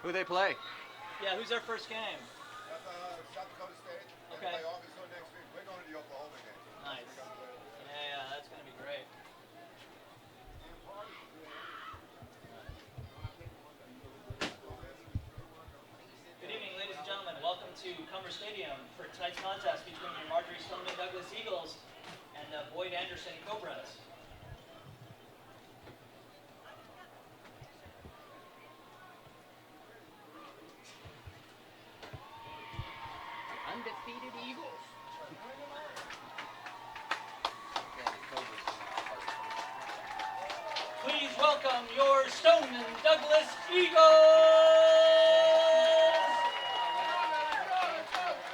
Who they play? Yeah, who's their first game? South Dakota State. Okay. They play Arkansas next week. We're going to the Oklahoma game. Nice. Yeah, that's going to be great. Good evening, ladies and gentlemen. Welcome to Cumber Stadium for tonight's contest between your Marjorie Stoneman Douglas Eagles and the Boyd Anderson Cobras. Undefeated Eagles. Please welcome your Stoneman Douglas Eagles!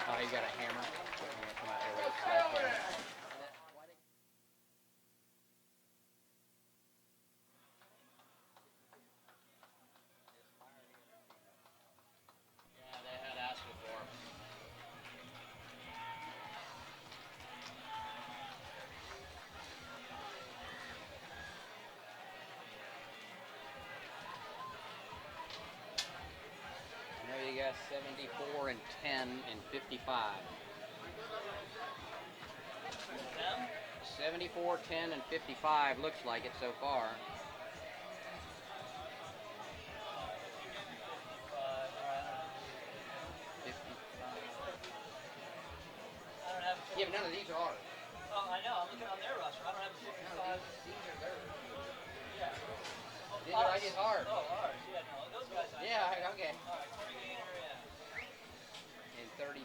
Oh, you got a hammer? Come out here with a sledgehammer. Yeah, they had asked before. I know you got 74 and 10 and 55. Them? 74, 10, and 55 looks like it so far. I don't have Yeah, but none of these are ours. Oh, I know. I'm looking on their roster. I don't have a 55. These are theirs. Yeah. These are like ours. Oh, ours. Yeah, no. Those guys. Yeah, okay. All right. Corey Gainer, yeah. And 33.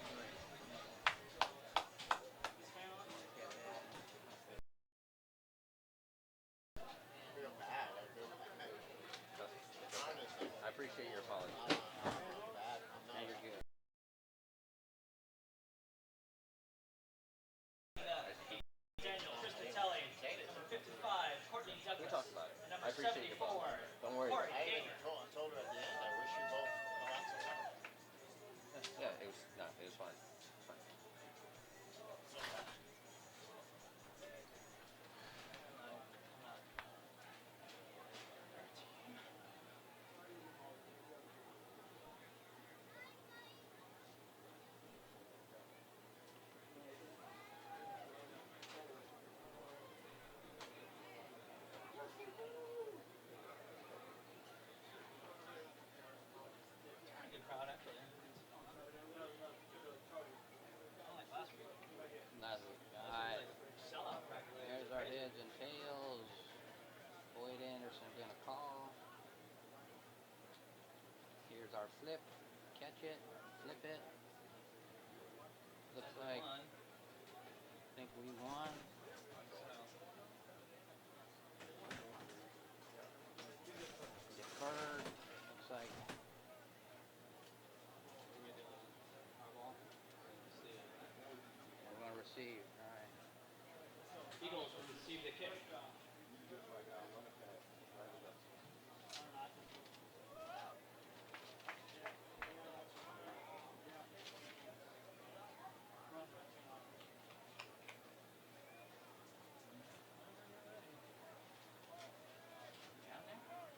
I appreciate your apology. Now you're good. Daniel Christatelli, number 55, Courtney Douglas. We talked about it. And number I appreciate 74, your apology. Don't worry. Corey I Gainer. told her at the end, I wish you both lots of luck. Yeah, it was fine. It's fine. Good crowd, actually. Like last week. Nice. Alright. Sellout practically. There's our heads and tails. Boyd Anderson gonna call. Here's our flip. Catch it. Flip it. Looks like I think we won. Deferred. Looks like we're gonna receive. Alright. Eagles will receive the kick.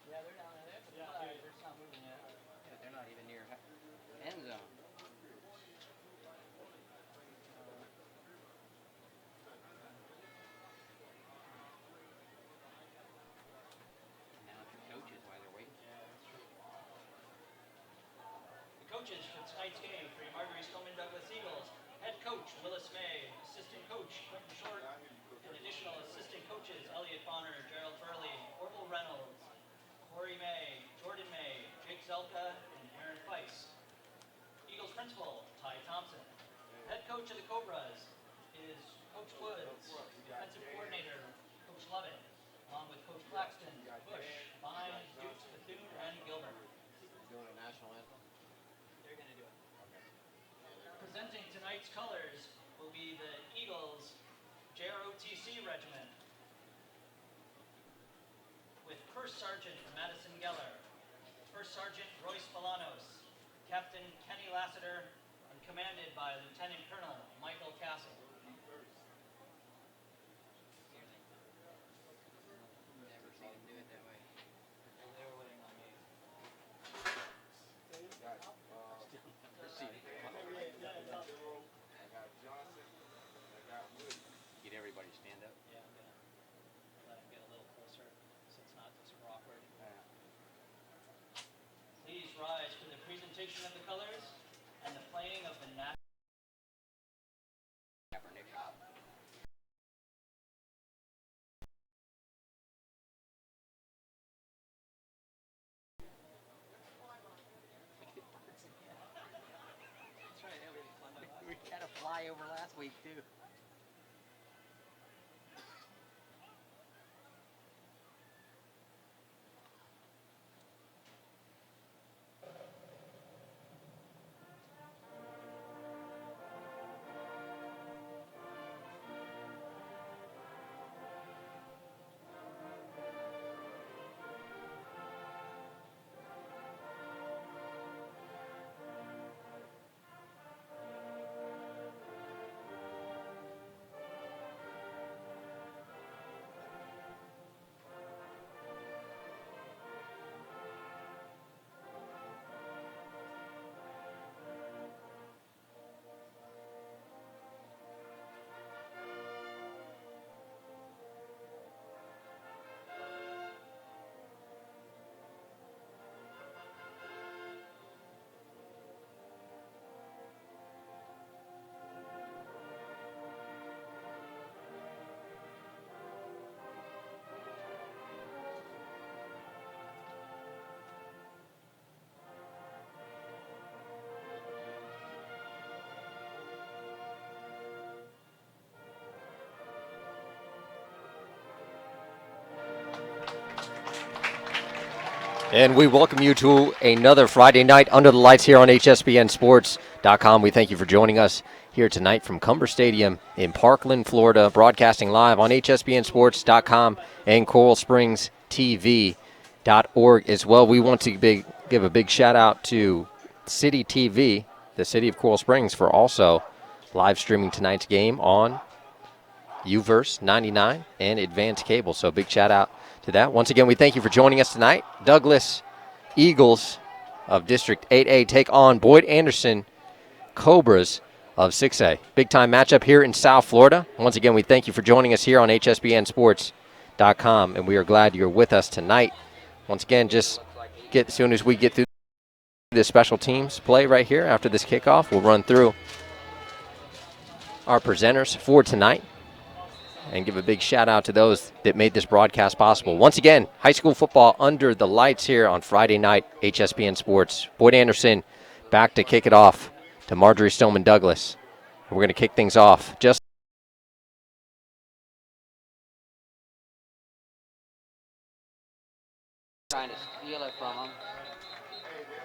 Yeah, they're down there. They're just not moving yet. Yeah, they're not even near end zone. Now it's the coaches while they're waiting. The coaches for tonight's game for your Marjorie Stoneman Douglas Eagles. Head coach Willis May, assistant coach Quentin Short, and additional assistant coaches Elliot Bonner, Gerald Furley, Orville Reynolds, Corey May, Jordan May, Jake Zelka, and Aaron Feiss. Eagles principal Ty Thompson. Head coach of the Cobras is Coach Woods. Defensive coordinator Coach Lovett, along with Coach Claxton, Bush, Vine, Dukes, Bethune, and Gilbert. Doing a national anthem? They're going to do it. Presenting tonight's colors will be the Eagles JROTC Regiment with First Sergeant Madison Geller, First Sergeant Royce Falanos, Captain Kenny Lassiter, and commanded by Lieutenant Colonel Michael Castle. Never seen him do it that way. They were waiting on me. last week, too. And we welcome you to another Friday night under the lights here on HSPNsports.com. We thank you for joining us here tonight from Cumber Stadium in Parkland, Florida, broadcasting live on HSPNsports.com and CoralSpringsTV.org as well. We want to give a big shout out to City TV, the city of Coral Springs, for also live streaming tonight's game on UVerse 99 and Advanced Cable. So big shout out to that. Once again, we thank you for joining us tonight. Douglas Eagles of District 8A take on Boyd Anderson Cobras of 6A. Big time matchup here in South Florida. Once again, we thank you for joining us here on HSPNsports.com, and we are glad you're with us tonight. Once again, as soon as we get through the special teams play right here after this kickoff, we'll run through our presenters for tonight and give a big shout out to those that made this broadcast possible. Once again, high school football under the lights here on Friday night, HSPN Sports. Boyd Anderson back to kick it off to Marjorie Stillman Douglas. We're going to kick things off just Trying to steal it from him.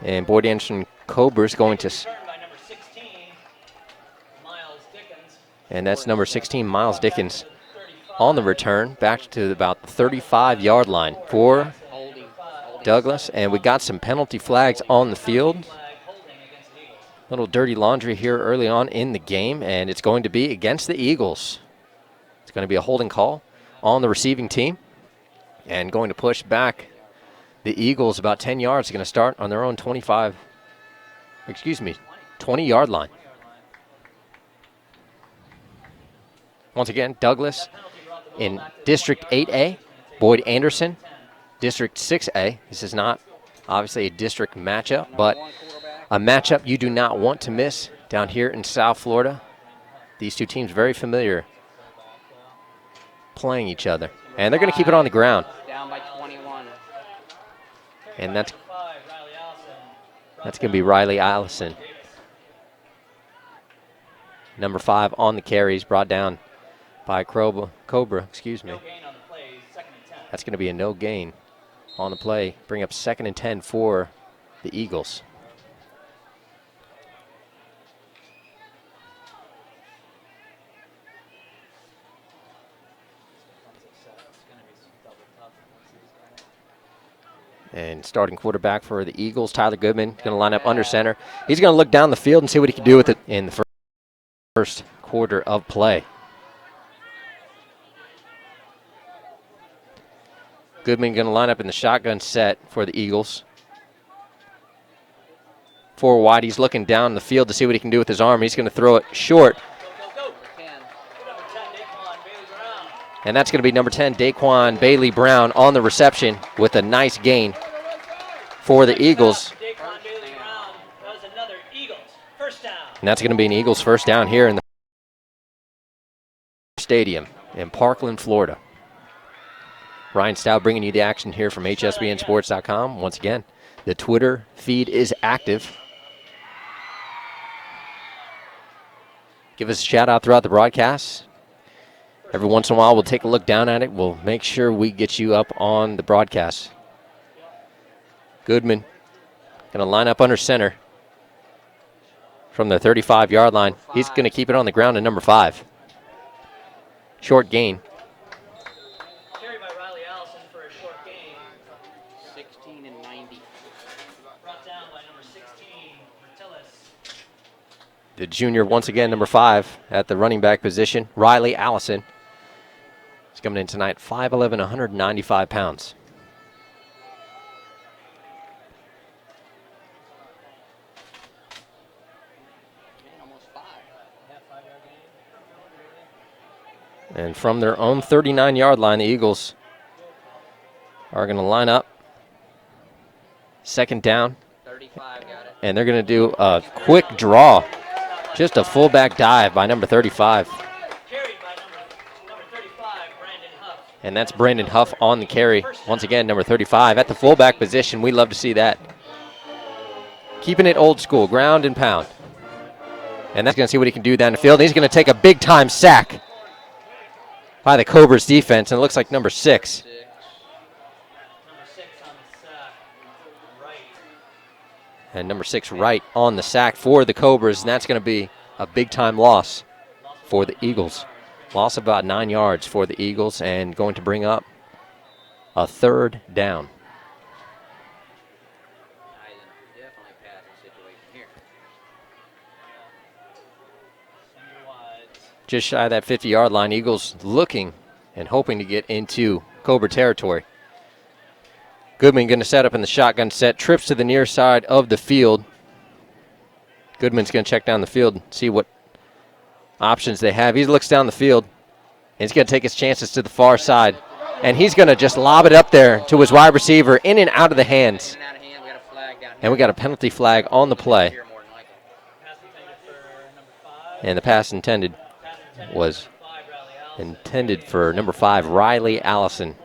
and Boyd Anderson Cobras going to, and that's number 16, Miles Dickens, on the return back to about the 35-yard line for Douglas. And we got some penalty flags on the field. Little dirty laundry here early on in the game, and it's going to be against the Eagles. It's going to be a holding call on the receiving team and going to push back the Eagles about 10 yards. Going to start on their own 20-yard line. Once again, Douglas in District 8A, Boyd Anderson, District 6A. This is not obviously a district matchup, but a matchup you do not want to miss down here in South Florida. These two teams very familiar playing each other. And they're going to keep it on the ground. Down by 21. And that's going to be Riley Allison. Number 5 on the carries, brought down by Cobra. That's going to be a no gain on the play. Bring up 2nd and 10 for the Eagles. And starting quarterback for the Eagles, Tyler Goodman, going to line up under center. He's going to look down the field and see what he can do with it in the first quarter of play. Goodman going to line up in the shotgun set for the Eagles. 4 wide. He's looking down the field to see what he can do with his arm. He's going to throw it short. And that's going to be number 10, Daquan Bailey Brown, on the reception with a nice gain for the Eagles. And that's going to be an Eagles first down here in the stadium in Parkland, Florida. Ryan Stout bringing you the action here from HSPNsports.com. Once again, the Twitter feed is active. give us a shout out throughout the broadcast. Every once in a while, we'll take a look down at it. We'll make sure we get you up on the broadcast. Goodman going to line up under center from the 35-yard line. He's going to keep it on the ground at number 5. Short gain. Carried by Riley Allison for a short gain. 16 and 90. Brought down by number 16, Martillis. The junior, once again, number 5 at the running back position, Riley Allison. He's coming in tonight, 5'11", 195 pounds. Almost 5. And from their own 39-yard line, the Eagles are going to line up. Second down. 35 got it. And they're going to do a quick draw. Just a fullback dive by number 35. Carried by number 35, Brandon Huff. And that's Brandon Huff on the carry. Once again, number 35 at the fullback position. We love to see that. Keeping it old school, ground and pound. And that's going to see what he can do down the field. He's going to take a big-time sack by the Cobras defense, and it looks like number 6. Number 6 on the sack. Right. And number 6 right on the sack for the Cobras, and that's going to be a big-time loss for the Eagles. Loss of about 9 yards for the Eagles, and going to bring up a third down. Definitely passing situation here. Just shy of that 50-yard line, Eagles looking and hoping to get into Cobra territory. Goodman going to set up in the shotgun set, trips to the near side of the field. Goodman's going to check down the field and see what options they have. He looks down the field, and he's going to take his chances to the far side. And he's going to just lob it up there to his wide receiver, in and out of the hands. In and out of hand, we got a flag down here. And we got a penalty flag on the play. Here more than likely. Pass intended for number 5. And the pass intended was intended for number 5, Riley Allison.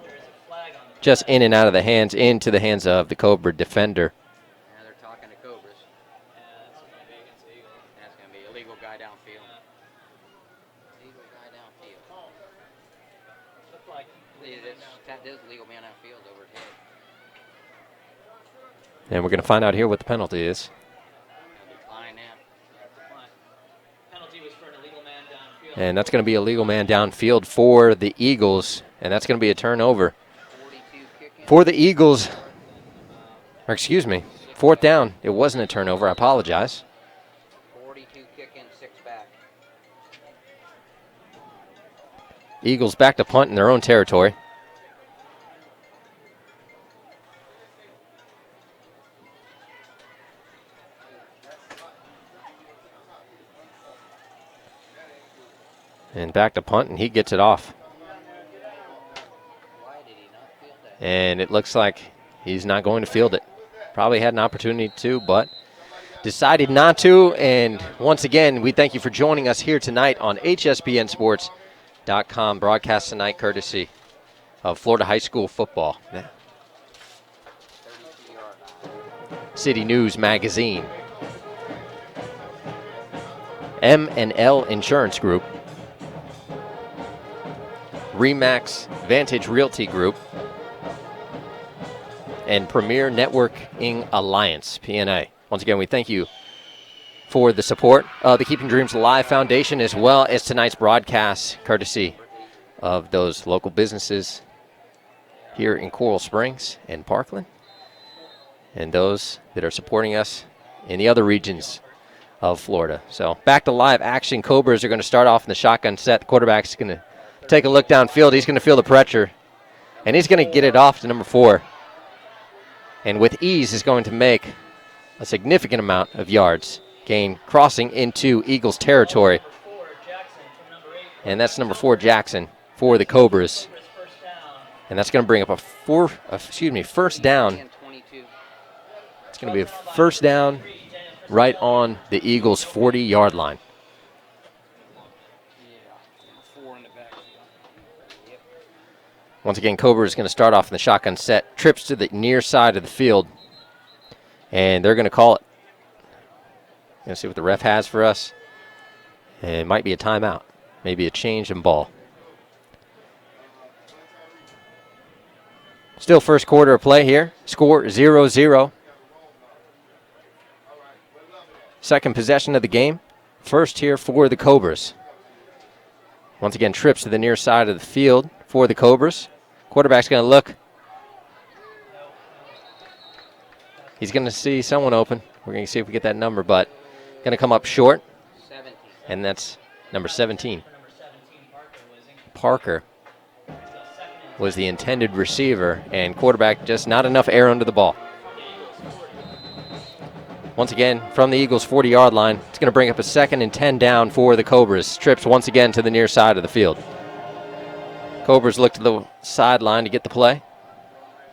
Just in and out of the hands, into the hands of the Cobra defender. Now they're talking to Cobras. That's going to be against the Eagles. That's going to be illegal guy downfield. Illegal guy downfield. Looked like That is legal man downfield over his head. And we're going to find out here what the penalty is. They'll be fine now. penalty was for an illegal man downfield. And that's going to be a legal man downfield for the Eagles. And that's going to be a turnover. 42 kicking. For the Eagles, or excuse me, fourth down. It wasn't a turnover. I apologize. 42 kicking, 6 back. Eagles back to punt in their own territory. And back to punt, and he gets it off. Why did he not field that? And it looks like he's not going to field it. Probably had an opportunity to, but decided not to. And once again, we thank you for joining us here tonight on HSPNSports.com. Broadcast tonight courtesy of Florida High School football. 32-yard line. City News Magazine. M&L Insurance Group. Remax Vantage Realty Group, and Premier Networking Alliance, PNA. Once again, we thank you for the support of the Keeping Dreams Alive Foundation, as well as tonight's broadcast, courtesy of those local businesses here in Coral Springs and Parkland, and those that are supporting us in the other regions of Florida. So back to live action. Cobras are going to start off in the shotgun set. The quarterback's going to take a look downfield. He's going to feel the pressure, and he's going to get it off to number 4. And with ease is going to make a significant amount of yards gain, crossing into Eagles territory. And that's number 4, Jackson, for the Cobras. And that's going to bring up a first down. It's going to be a first down right on the Eagles' 40-yard line. Once again, Cobra is going to start off in the shotgun set. Trips to the near side of the field. And they're going to call it. Going to see what the ref has for us. And it might be a timeout, maybe a change in ball. Still first quarter of play here. Score 0-0. Second possession of the game. First here for the Cobras. Once again, trips to the near side of the field for the Cobras. Quarterback's going to look. He's going to see someone open. We're going to see if we get that number, but going to come up short. 17. And that's number 17. For number 17, Parker So second and was the intended receiver, and quarterback just not enough air under the ball. Once again, from the Eagles' 40-yard line, it's going to bring up a 2nd and 10 down for the Cobras. Trips once again to the near side of the field. Cobras look to the sideline to get the play.